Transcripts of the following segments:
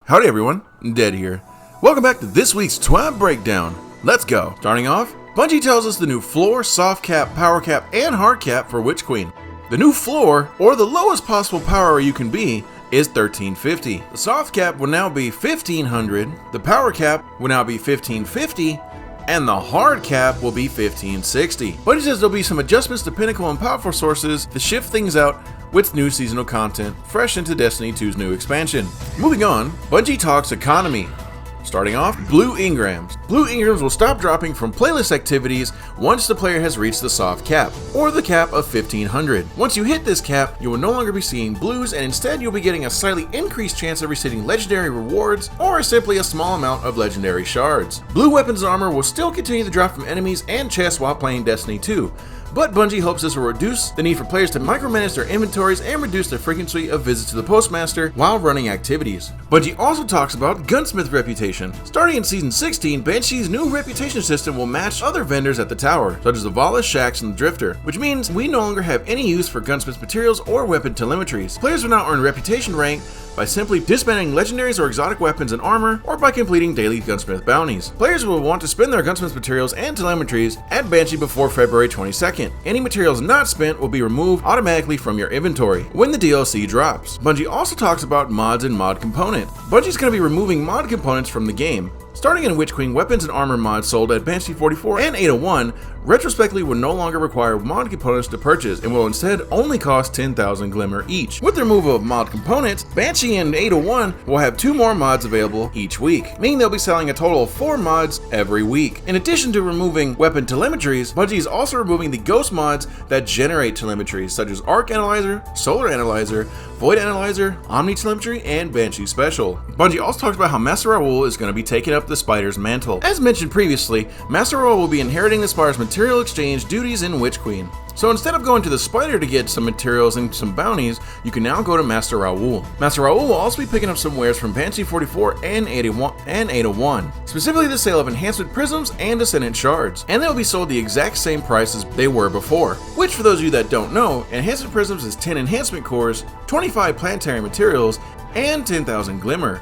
Howdy everyone, Dead here. Welcome back to this week's TWAB breakdown. Let's go. Starting off, Bungie tells us the new floor, soft cap, power cap, and hard cap for Witch Queen. The new floor, or the lowest possible power you can be, is 1350. The soft cap will now be 1500, the power cap will now be 1550, and the hard cap will be 1560. Bungie says there'll be some adjustments to pinnacle and powerful sources to shift things out with new seasonal content fresh into Destiny 2's new expansion. Moving on, Bungie talks economy. Starting off, blue engrams. Blue engrams will stop dropping from playlist activities once the player has reached the soft cap, or the cap of 1500. Once you hit this cap, you will no longer be seeing blues, and instead you'll be getting a slightly increased chance of receiving legendary rewards, or simply a small amount of legendary shards. Blue weapons and armor will still continue to drop from enemies and chests while playing Destiny 2. But Bungie hopes this will reduce the need for players to micromanage their inventories and reduce the frequency of visits to the Postmaster while running activities. Bungie also talks about gunsmith reputation. Starting in Season 16, Banshee's new reputation system will match other vendors at the tower, such as the Vala, Shax, and the Drifter, which means we no longer have any use for gunsmith materials or weapon telemetries. Players will now earn reputation rank by simply disbanding legendaries or exotic weapons and armor, or by completing daily gunsmith bounties. Players will want to spend their gunsmith materials and telemetries at Banshee before February 22nd. Any materials not spent will be removed automatically from your inventory when the DLC drops. Bungie also talks about mods and mod component. Bungie's going to be removing mod components from the game. Starting in Witch Queen, weapons and armor mods sold at Banshee 44 and 801 retrospectively will no longer require mod components to purchase and will instead only cost 10,000 Glimmer each. With the removal of mod components, Banshee and 801 will have 2 more mods available each week, meaning they'll be selling a total of 4 mods every week. In addition to removing weapon telemetries, Bungie is also removing the ghost mods that generate telemetries, such as Arc Analyzer, Solar Analyzer, Void Analyzer, Omni Telemetry, and Banshee Special. Bungie also talks about how Master Raoul is going to be taking up the Spider's mantle. As mentioned previously, Master Raoul will be inheriting the Spider's material exchange duties in Witch Queen. So instead of going to the Spider to get some materials and some bounties, you can now go to Master Raoul. Master Raoul will also be picking up some wares from Banshee 44 and 801, specifically the sale of enhancement prisms and ascendant shards, and they will be sold the exact same price as they were before, which for those of you that don't know, enhancement prisms is 10 enhancement cores, 25 planetary materials, and 10,000 Glimmer,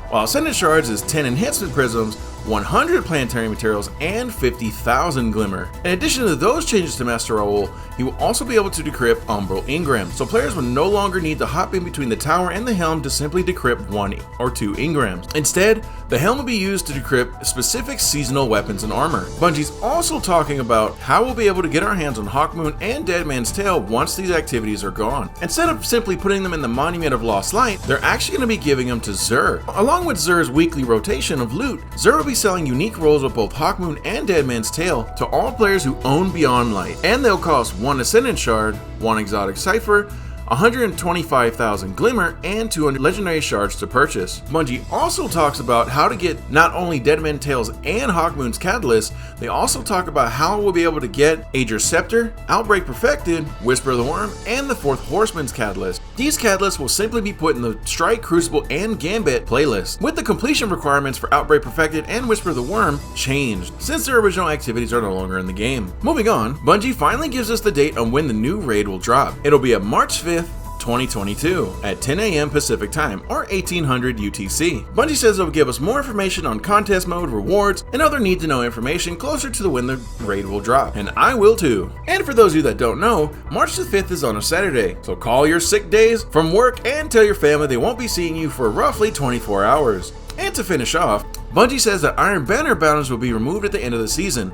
while ascendant shards is 10 enhancement prisms, 100 planetary materials, and 50,000 Glimmer. In addition to those changes to Master Raoul, he will also be able to decrypt Umbral engrams, so players will no longer need to hop in between the tower and the helm to simply decrypt 1 or 2 engrams. Instead, the helm will be used to decrypt specific seasonal weapons and armor. Bungie's also talking about how we'll be able to get our hands on Hawkmoon and Dead Man's Tale once these activities are gone. Instead of simply putting them in the Monument of Lost Light, they're actually going to be giving them to Xur. Along with Xur's weekly rotation of loot, Xur will be selling unique rolls with both Hawkmoon and Dead Man's Tale to all players who own Beyond Light, and they'll cost 1 Ascendant Shard, 1 Exotic Cipher, 125,000 Glimmer, and 200 legendary shards to purchase. Bungie also talks about how to get not only Dead Man's Tales and Hawkmoon's Catalyst, they also talk about how we'll be able to get Ager's Scepter, Outbreak Perfected, Whisper of the Worm, and the 4th Horseman's Catalyst. These catalysts will simply be put in the Strike, Crucible, and Gambit playlist, with the completion requirements for Outbreak Perfected and Whisper of the Worm changed, since their original activities are no longer in the game. Moving on, Bungie finally gives us the date on when the new raid will drop. It'll be at March 5th, 2022 at 10 a.m. Pacific Time, or 1800 UTC. Bungie says it will give us more information on contest mode, rewards, and other need-to-know information closer to when the raid will drop, and I will too. And for those of you that don't know, March the 5th is on a Saturday, so call your sick days from work and tell your family they won't be seeing you for roughly 24 hours. And to finish off, Bungie says that Iron Banner bounties will be removed at the end of the season.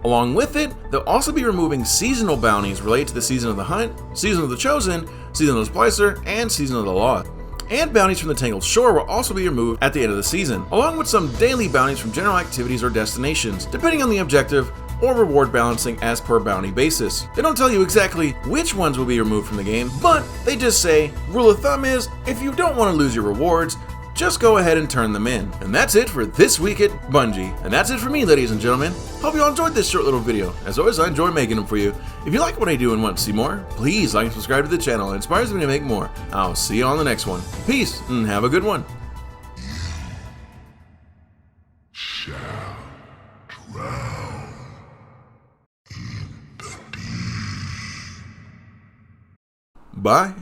Along with it, they'll also be removing seasonal bounties related to the Season of the Hunt, Season of the Chosen, Season of the Splicer, and Season of the Lost. And bounties from the Tangled Shore will also be removed at the end of the season, along with some daily bounties from general activities or destinations, depending on the objective or reward balancing as per bounty basis. They don't tell you exactly which ones will be removed from the game, but they just say, rule of thumb is, if you don't want to lose your rewards, just go ahead and turn them in. And that's it for this week at Bungie. And that's it for me, ladies and gentlemen. Hope you all enjoyed this short little video. As always, I enjoy making them for you. If you like what I do and want to see more, please like and subscribe to the channel. It inspires me to make more. I'll see you on the next one. Peace, and have a good one. Shall drown in the deep. Bye.